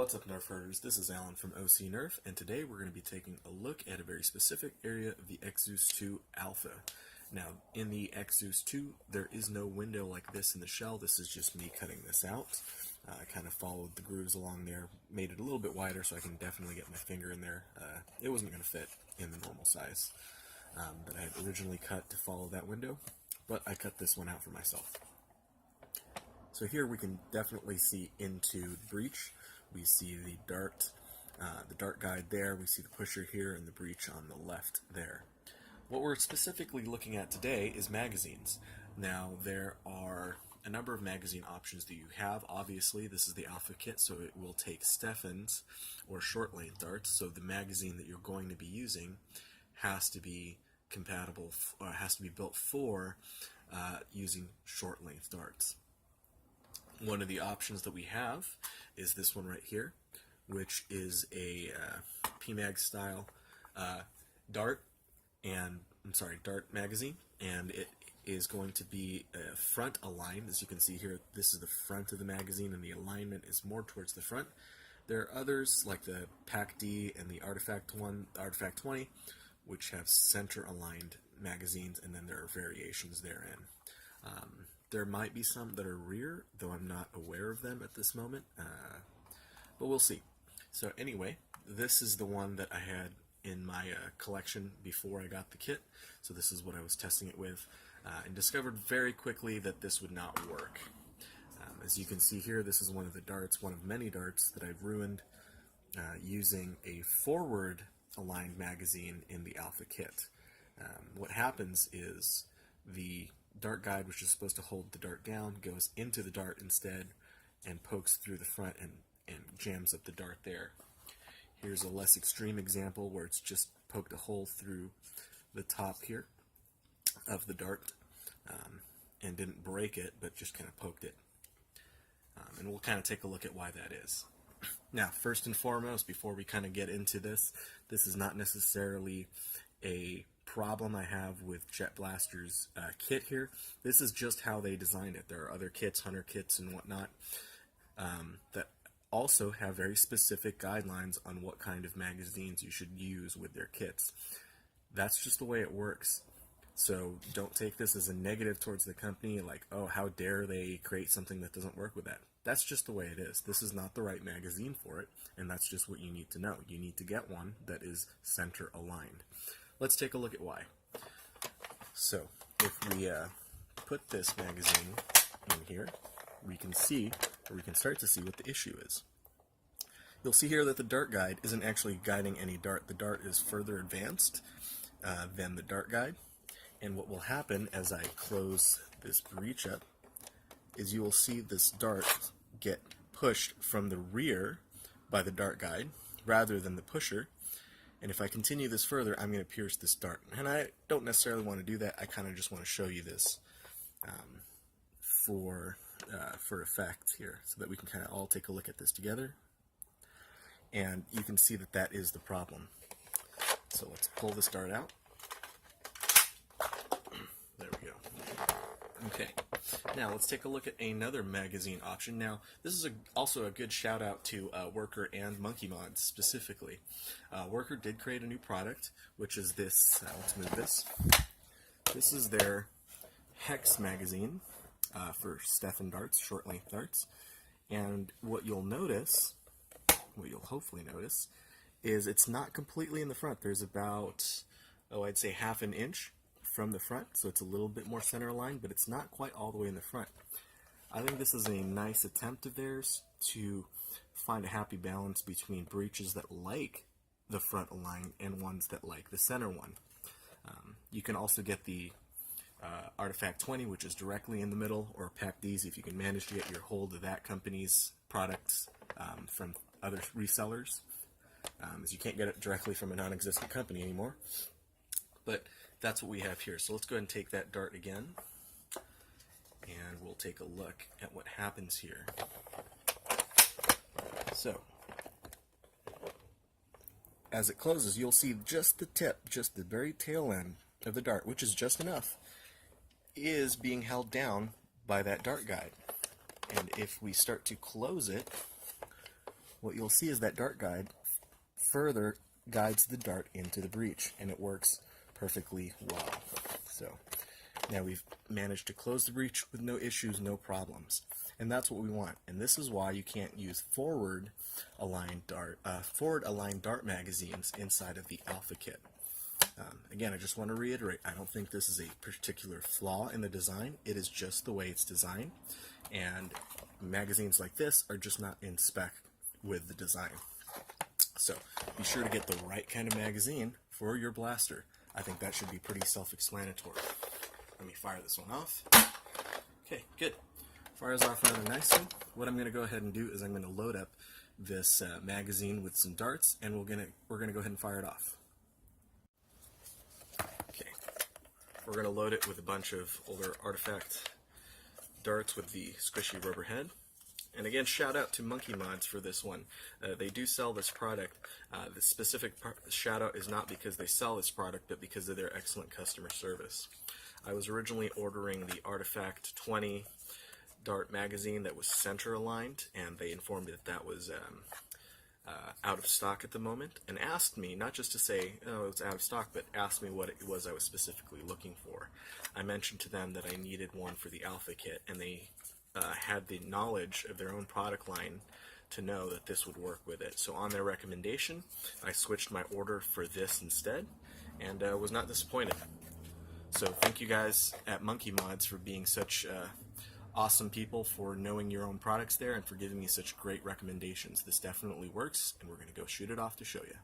What's up, Nerf herders? This is Alan from OC Nerf, and today we're going to be taking a look at a very specific area of the XZeus 2 Alpha. Now, in the XZeus 2, there is no window like this in the shell. This is just me cutting this out. I kind of followed the grooves along there, made it a little bit wider so I can definitely get my finger in there. It wasn't going to fit in the normal size that I had originally cut to follow that window, but I cut this one out for myself. So here we can definitely see into the breech. We see the dart guide there, we see the pusher here, and the breech on the left there. What we're specifically looking at today is magazines. Now, there are a number of magazine options that you have. Obviously, this is the Alpha kit, so it will take Steffens or short length darts, so the magazine that you're going to be using has to be compatible, or has to be built for using short length darts. One of the options that we have is this one right here, which is a PMag style dart magazine, and it is going to be front aligned. As you can see here, this is the front of the magazine, and the alignment is more towards the front. There are others like the Pac D and the Artifact 20, which have center aligned magazines, and then there are variations therein. There might be some that are rear, though I'm not aware of them at this moment, but we'll see. So anyway, this is the one that I had in my collection before I got the kit, so this is what I was testing it with, and discovered very quickly that this would not work. As you can see here, this is one of the darts, one of many darts that I've ruined using a forward aligned magazine in the Alpha kit. What happens is the dart guide, which is supposed to hold the dart down, goes into the dart instead and pokes through the front and jams up the dart there. Here's a less extreme example where it's just poked a hole through the top here of the dart and didn't break it, but just kind of poked it. And we'll kind of take a look at why that is. Now, first and foremost, before we kind of get into this is not necessarily a problem I have with Jet Blaster's kit here. This is just how they designed it. There are other kits, hunter kits and whatnot, that also have very specific guidelines on what kind of magazines you should use with their kits. That's just the way it works. So don't take this as a negative towards the company, like, oh, how dare they create something that doesn't work with that. That's just the way it is. This is not the right magazine for it, and that's just what you need to know. You need to get one that is center aligned. Let's take a look at why. So if we put this magazine in here, we can see, or we can start to see what the issue is. You'll see here that the dart guide isn't actually guiding any dart. The dart is further advanced than the dart guide. And what will happen as I close this breech up is you will see this dart get pushed from the rear by the dart guide rather than the pusher. And if I continue this further, I'm going to pierce this dart. And I don't necessarily want to do that. I kind of just want to show you this for effect here, so that we can kind of all take a look at this together. And you can see that that is the problem. So let's pull this dart out. There we go. Okay. Now let's take a look at another magazine option. Now this is also a good shout out to Worker and Monkee Mods specifically. Worker did create a new product, which is this. Let's move this. This is their Hex magazine for Steffens darts, short length darts. And what you'll notice, what you'll hopefully notice, is it's not completely in the front. There's about, I'd say half an inch from the front, so it's a little bit more center aligned, but it's not quite all the way in the front. I think this is a nice attempt of theirs to find a happy balance between breeches that like the front align and ones that like the center one. You can also get the Artifact 20, which is directly in the middle, or Pac Ds if you can manage to get your hold of that company's products from other resellers, as you can't get it directly from a non-existent company anymore. But that's what we have here. So let's go ahead and take that dart again, and we'll take a look at what happens here. So as it closes, you'll see just the tip, just the very tail end of the dart, which is just enough, is being held down by that dart guide. And if we start to close it, what you'll see is that dart guide further guides the dart into the breech, and it works perfectly well. So now we've managed to close the breech with no issues, no problems, and that's what we want. And this is why you can't use forward aligned dart magazines inside of the Alpha Kit. Again, I just want to reiterate, I don't think this is a particular flaw in the design. It is just the way it's designed, and magazines like this are just not in spec with the design. So be sure to get the right kind of magazine for your blaster. I think that should be pretty self-explanatory. Let me fire this one off. Okay, good. Fires off rather nicely. What I'm going to go ahead and do is I'm going to load up this magazine with some darts, and we're going to go ahead and fire it off. Okay, we're going to load it with a bunch of older artifact darts with the squishy rubber head. And again, shout out to Monkee Mods for this one. They do sell this product. The specific shout out is not because they sell this product, but because of their excellent customer service. I was originally ordering the Artifact 20 dart magazine that was center aligned, and they informed me that that was out of stock at the moment, and asked me, not just to say, oh, it's out of stock, but asked me what it was I was specifically looking for. I mentioned to them that I needed one for the Alpha Kit, and they had the knowledge of their own product line to know that this would work with it. So on their recommendation, I switched my order for this instead, and was not disappointed. So thank you guys at Monkee Mods for being such awesome people, for knowing your own products there, and for giving me such great recommendations. This definitely works, and we're going to go shoot it off to show you.